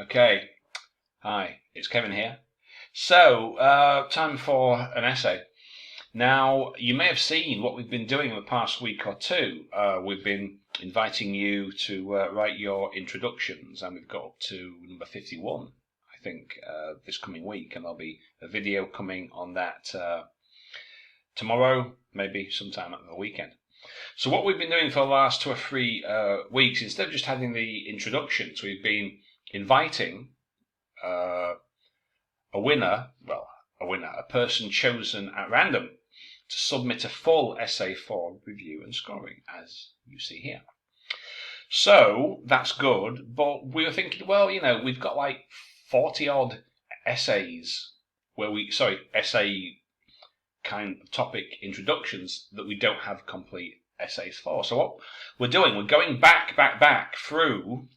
Okay, hi, it's Kevin here. So, time for an essay. Now, you may have seen what we've been doing in the past week or two. We've been inviting you to write your introductions, and we've got up to number 51, I think, this coming week, and there'll be a video coming on that tomorrow, maybe sometime at the weekend. So what we've been doing for the last 2 or 3 weeks, instead of just having the introductions, we've been inviting a person chosen at random, to submit a full essay for review and scoring, as you see here. So that's good, but we were thinking, well, we've got like 40 odd essays essay kind of topic introductions that we don't have complete essays for. So what we're doing, we're going back through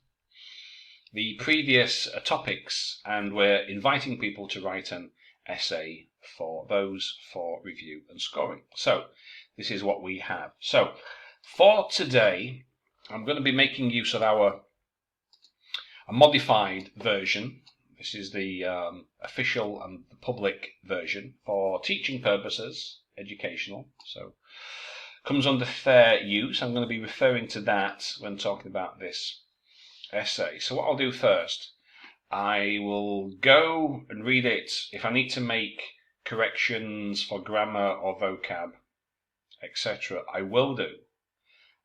the previous topics, and we're inviting people to write an essay for those for review and scoring. So this is what we have. So for today, I'm going to be making use of a modified version. This is the official and the public version for teaching purposes, educational. So comes under fair use. I'm going to be referring to that when talking about this essay. So what I'll do first, I will go and read it. If I need to make corrections for grammar or vocab, etc., I will do.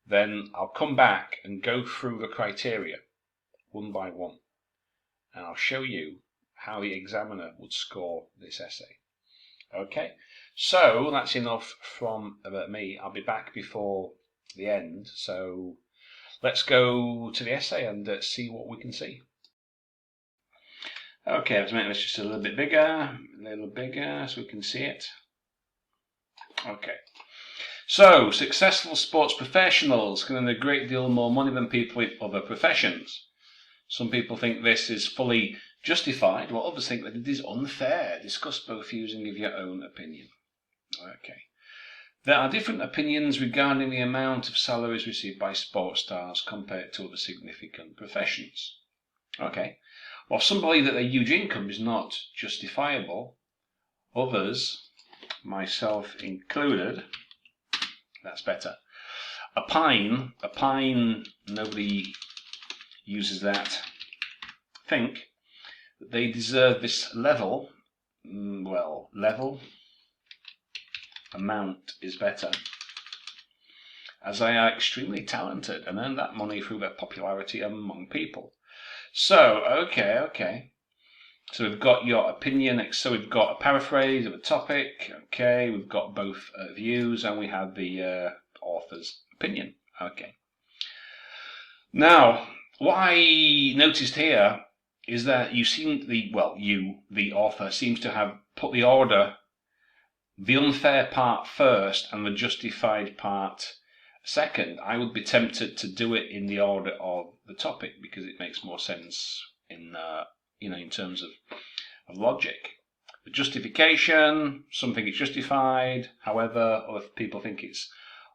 Then I'll come back and go through the criteria one by one, and I'll show you how the examiner would score this essay. Okay, so that's enough from me. I'll be back before the end, so let's go to the essay and see what we can see. Okay, let's make this just a little bit bigger, so we can see it. Okay. So, successful sports professionals can earn a great deal more money than people with other professions. Some people think this is fully justified, while others think that it is unfair. Discuss both views and give your own opinion. Okay. There are different opinions regarding the amount of salaries received by sports stars compared to other significant professions. Okay. While some believe that their huge income is not justifiable, others, myself included, that's better, opine, nobody uses that, think that they deserve this level, amount is better, as they are extremely talented and earn that money through their popularity among people. So, okay. So we've got your opinion. So we've got a paraphrase of a topic. Okay, we've got both views, and we have the author's opinion. Okay. Now, what I noticed here is that the author seems to have put the order, the unfair part first and the justified part second. I would be tempted to do it in the order of the topic because it makes more sense in terms of logic. The justification, some think it's justified, however, other people think it's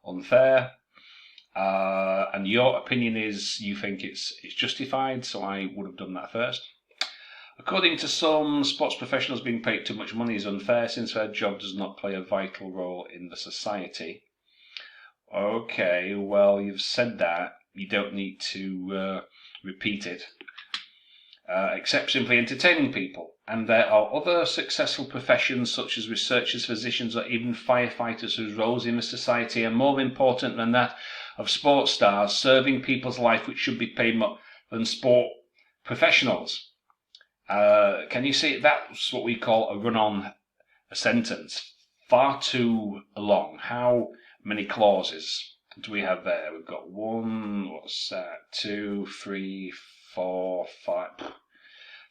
unfair. And your opinion is you think it's justified, so I would have done that first. According to some, sports professionals being paid too much money is unfair since their job does not play a vital role in the society. Okay, well, you've said that. You don't need to repeat it. Except simply entertaining people. And there are other successful professions such as researchers, physicians, or even firefighters whose roles in the society are more important than that of sports stars, serving people's life, which should be paid more than sport professionals. Can you see? That's what we call a run-on sentence. Far too long. How many clauses do we have there? We've got 2, 3, 4, 5.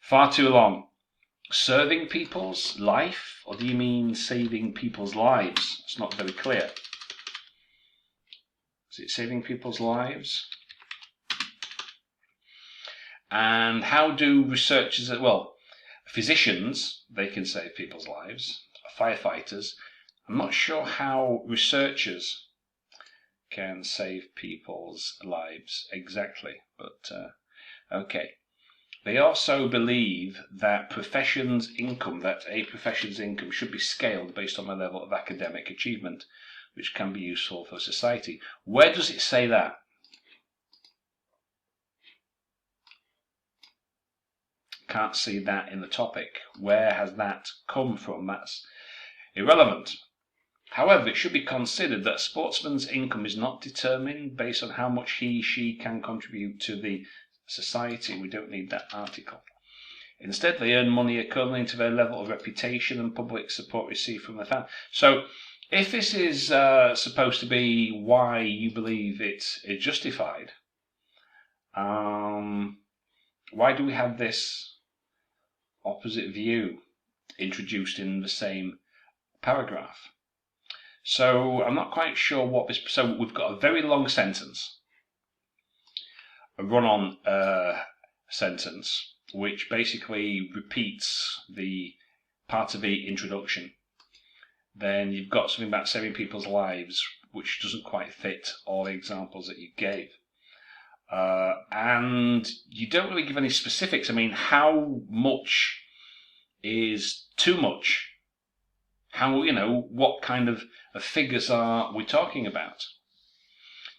Far too long. Serving people's life? Or do you mean saving people's lives? It's not very clear. Is it saving people's lives? And how do researchers, physicians, they can save people's lives. Firefighters, I'm not sure how researchers can save people's lives exactly, but okay. They also believe that a profession's income should be scaled based on their level of academic achievement, which can be useful for society. Where does it say that? Can't see that in the topic. Where has that come from? That's irrelevant. However, it should be considered that a sportsman's income is not determined based on how much she can contribute to the society. We don't need that article. Instead, they earn money according to their level of reputation and public support received from their family. So, if this is supposed to be why you believe it's justified, why do we have this opposite view introduced in the same paragraph? So, I'm not quite sure what this... So, we've got a very long sentence, a run-on sentence, which basically repeats the part of the introduction. Then you've got something about saving people's lives, which doesn't quite fit all the examples that you gave. And you don't really give any specifics. I mean, how much is too much? How, what kind of figures are we talking about?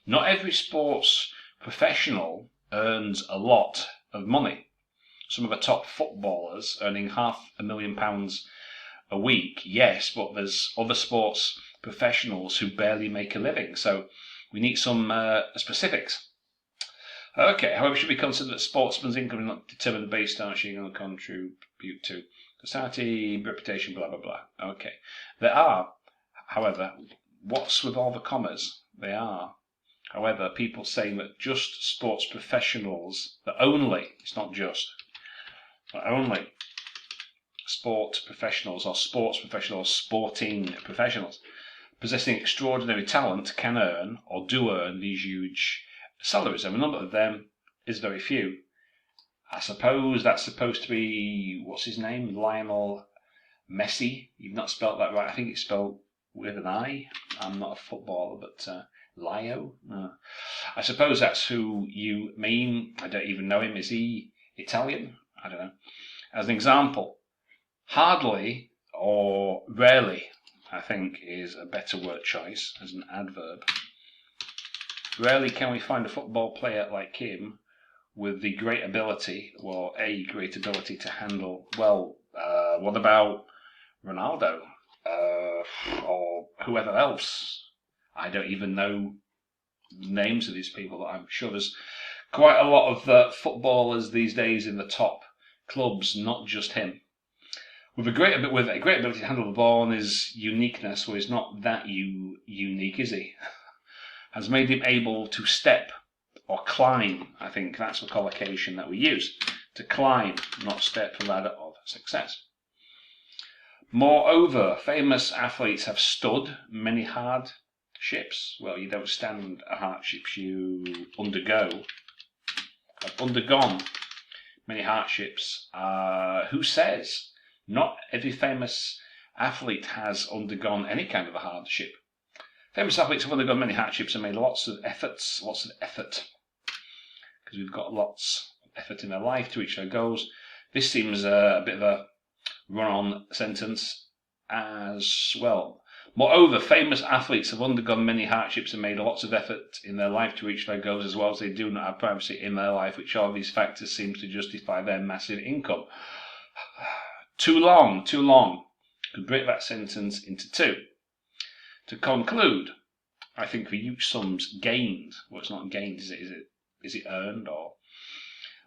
Not every sports professional earns a lot of money. Some of the top footballers earning £500,000 a week, yes, but there's other sports professionals who barely make a living. So we need some specifics. Okay, however, it should be considered that sportsman's income is not determined based on she can contribute to society, reputation, blah, blah, blah. Okay. There are, however, what's with all the commas? They are, however, people saying that just sports professionals, that only, it's not just, but only sport professionals or sports professionals, sporting professionals, possessing extraordinary talent can earn or do earn these huge salaries. And the number of them is very few. I suppose that's supposed to be, what's his name? Lionel Messi. You've not spelt that right. I think it's spelled with an I. I'm not a footballer, but Lio? No. I suppose that's who you mean. I don't even know him. Is he Italian? I don't know. As an example, hardly or rarely, I think, is a better word choice as an adverb. Rarely can we find a football player like him with the great ability, or a great ability to handle, what about Ronaldo? Or whoever else? I don't even know names of these people, but I'm sure there's quite a lot of footballers these days in the top clubs, not just him. With a great ability to handle the ball and his uniqueness, well, he's not that unique, is he? Has made him able to step or climb. I think that's the collocation that we use. To climb, not step, the ladder of success. Moreover, famous athletes have stood many hardships. Well, you don't stand a hardships, you undergo. Have undergone many hardships. Who says? Not every famous athlete has undergone any kind of a hardship. Famous athletes have undergone many hardships and made lots of effort, because we've got lots of effort in their life to reach their goals. This seems a bit of a run-on sentence as well. Moreover, famous athletes have undergone many hardships and made lots of effort in their life to reach their goals, as well as they do not have privacy in their life, which all these factors seem to justify their massive income. Too long. Could break that sentence into two. To conclude, I think the huge sums gained, well, it's not gained, is it earned, or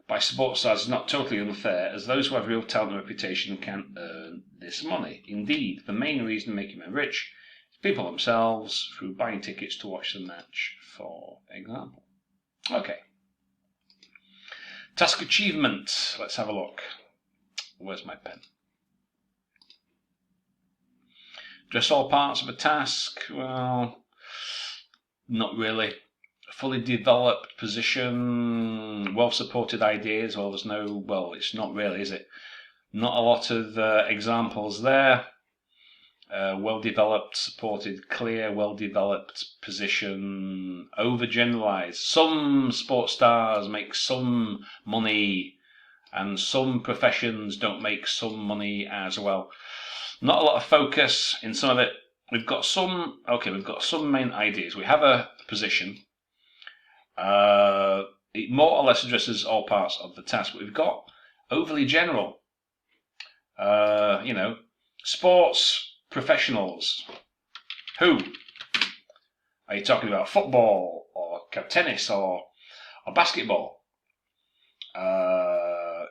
by sports stars is not totally unfair, as those who have real talent and reputation can earn this money. Indeed, the main reason making them rich is people themselves, through buying tickets to watch the match, for example. Okay. Task achievement. Let's have a look. Where's my pen? Address all parts of a task. Well, not really. A fully developed position, well-supported ideas. Well, it's not really, is it? Not a lot of examples there. Well-developed, supported, clear, well-developed position. Overgeneralized. Some sports stars make some money and some professions don't make some money as well. Not a lot of focus in some of it. We've got some main ideas. We have a position. It more or less addresses all parts of the task, but we've got overly general. Sports professionals. Who? Are you talking about football or tennis or basketball?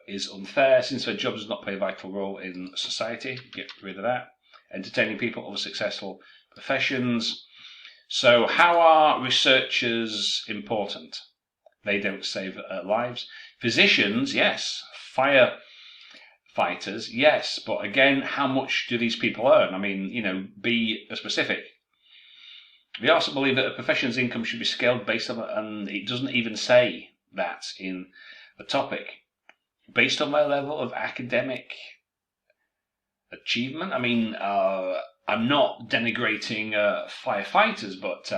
Is unfair since their job does not play a vital role in society. Get rid of that. Entertaining people, other successful professions. So how are researchers important? They don't save lives. Physicians, yes. Firefighters, yes. But again, how much do these people earn? I mean, be specific. They also believe that a profession's income should be scaled based on, and it doesn't even say that in the topic, based on their level of academic achievement. I mean, I'm not denigrating firefighters, but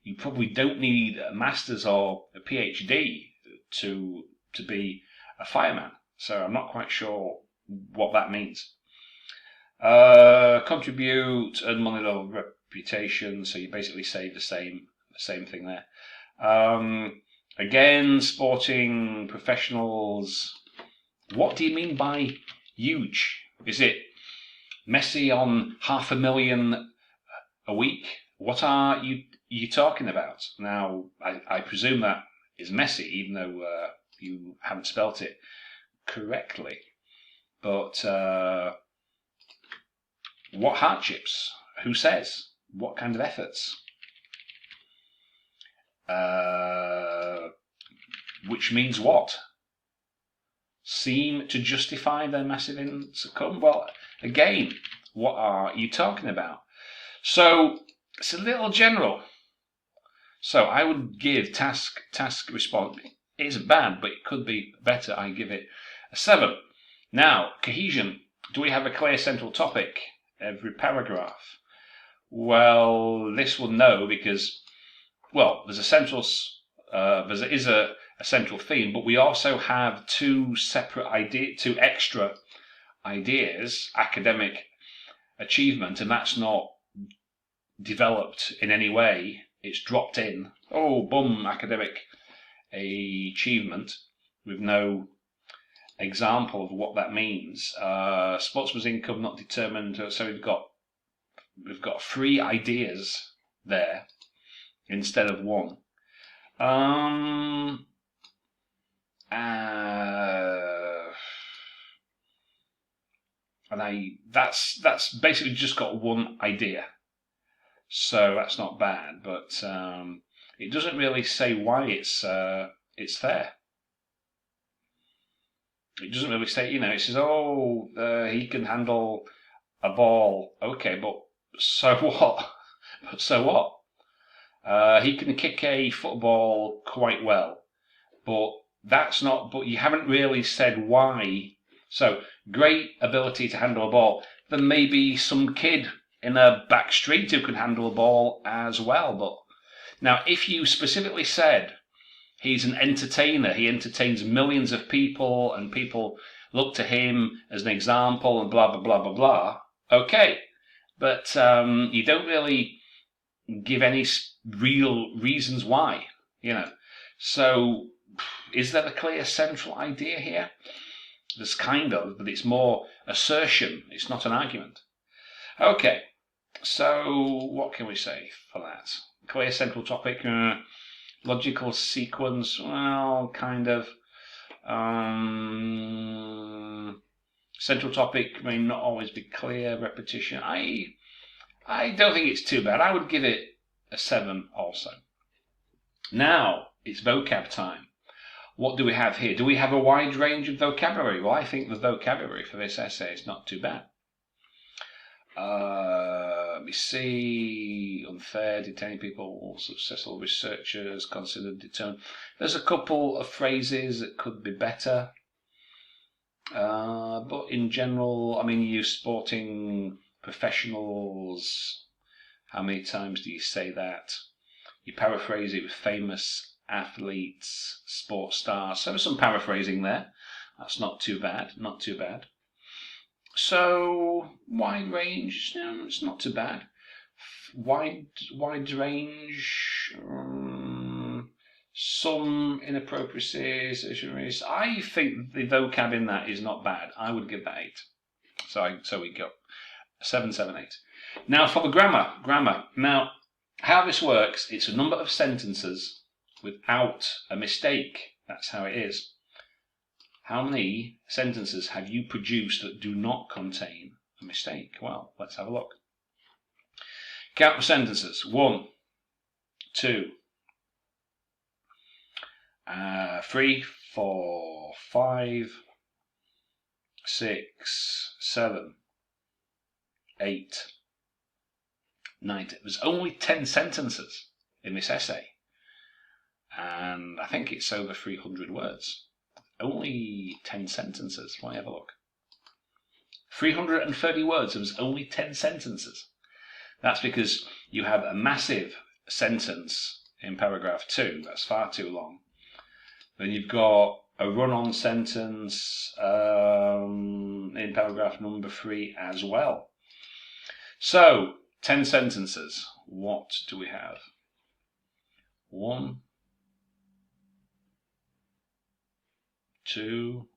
you probably don't need a master's or a PhD to be a fireman. So I'm not quite sure what that means. Contribute, earn money or reputation. So you basically say the same thing there. Again, sporting professionals. What do you mean by huge? Is it Messi on $500,000 a week? What are you talking about? Now, I presume that is Messi, even though you haven't spelt it correctly. But what hardships? Who says? What kind of efforts? Which means what? Seem to justify their massive income? Well, again, what are you talking about? So it's a little general. So I would give task response. It isn't bad, but it could be better. I give it a 7. Now, cohesion. Do we have a clear central topic every paragraph? Well, this will no, because there's a central. There is a central theme, but we also have two extra ideas, academic achievement, and that's not developed in any way. It's dropped in. Oh, boom, academic achievement with no example of what that means. Sportsman's income not determined. So we've got 3 ideas there instead of 1. That's basically just got 1 idea, so that's not bad. But it doesn't really say why it's there. It doesn't really say. It says, he can handle a ball. Okay, but so what? He can kick a football quite well, but you haven't really said why. So, great ability to handle a ball. There may be some kid in a back street who can handle a ball as well. But now, if you specifically said he's an entertainer, he entertains millions of people and people look to him as an example and blah, blah, blah, blah, blah. Okay. But you don't really give any real reasons why, So, is there a clear central idea here? There's kind of, but it's more assertion. It's not an argument. Okay, so what can we say for that? Clear central topic, logical sequence, well, kind of. Central topic may not always be clear. Repetition. I don't think it's too bad. I would give it a 7 also. Now, it's vocab time. What do we have here? Do we have a wide range of vocabulary? Well, I think the vocabulary for this essay is not too bad. Let me see. Unfair, detaining people, successful researchers, considered, determined. There's a couple of phrases that could be better. But in general, you sporting professionals. How many times do you say that? You paraphrase it with famous athletes, sports stars. So there's some paraphrasing there. That's not too bad, not too bad. So, wide range, it's not too bad. Wide range, some inappropriacies. I think the vocab in that is not bad. I would give that 8. So we go 7, 7, 8. Now for the grammar. Now, how this works, it's a number of sentences without a mistake. That's how it is. How many sentences have you produced that do not contain a mistake? Well, let's have a look. Count the sentences. 1, 2, 3, 4, 5, 6, 7, 8, 9. There's only 10 sentences in this essay. And I think it's over 300 words. Only 10 sentences. Let me have a look. 330 words. There's only 10 sentences. That's because you have a massive sentence in paragraph 2. That's far too long. Then you've got a run-on sentence in paragraph number 3 as well. So, 10 sentences. What do we have? 1, 2,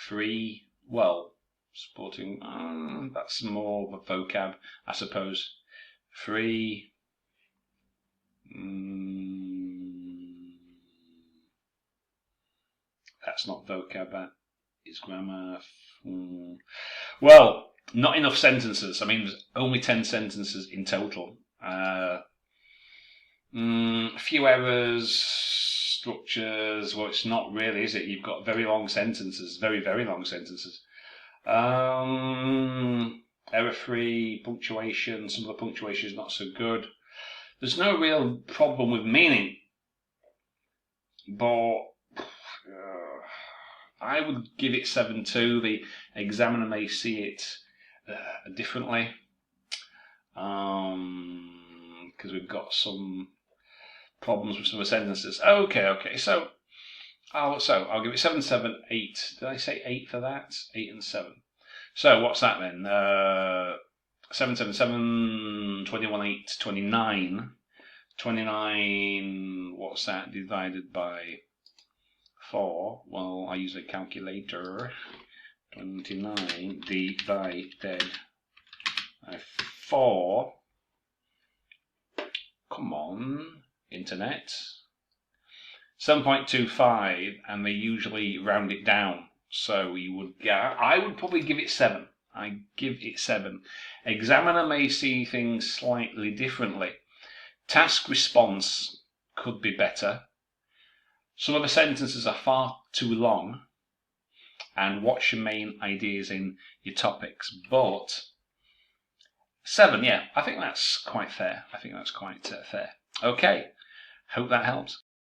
3. Well, sporting, that's more of a vocab, I suppose. 3. That's not vocab, that is grammar. Well, not enough sentences. I mean, there's only 10 sentences in total. A few errors, structures. Well, it's not really, is it? You've got very long sentences, very, very long sentences. Error-free, punctuation. Some of the punctuation is not so good. There's no real problem with meaning, but I would give it 7 too. The examiner may see it differently, because we've got some problems with some of the sentences. Okay. So I'll give it 7, 7, 8. Did I say 8 for that? 8 and 7. So what's that then? 7, 7, 7, 21, 8, 29. 29, what's that divided by 4? Well, I use a calculator. 29 divided by 4. Come on, internet. 7.25, and they usually round it down. So I would probably give it 7. I give it 7. Examiner may see things slightly differently. Task response could be better. Some of the sentences are far too long. And what's your main ideas in your topics? But 7, yeah, I think that's quite fair. fair. Okay, hope that helps.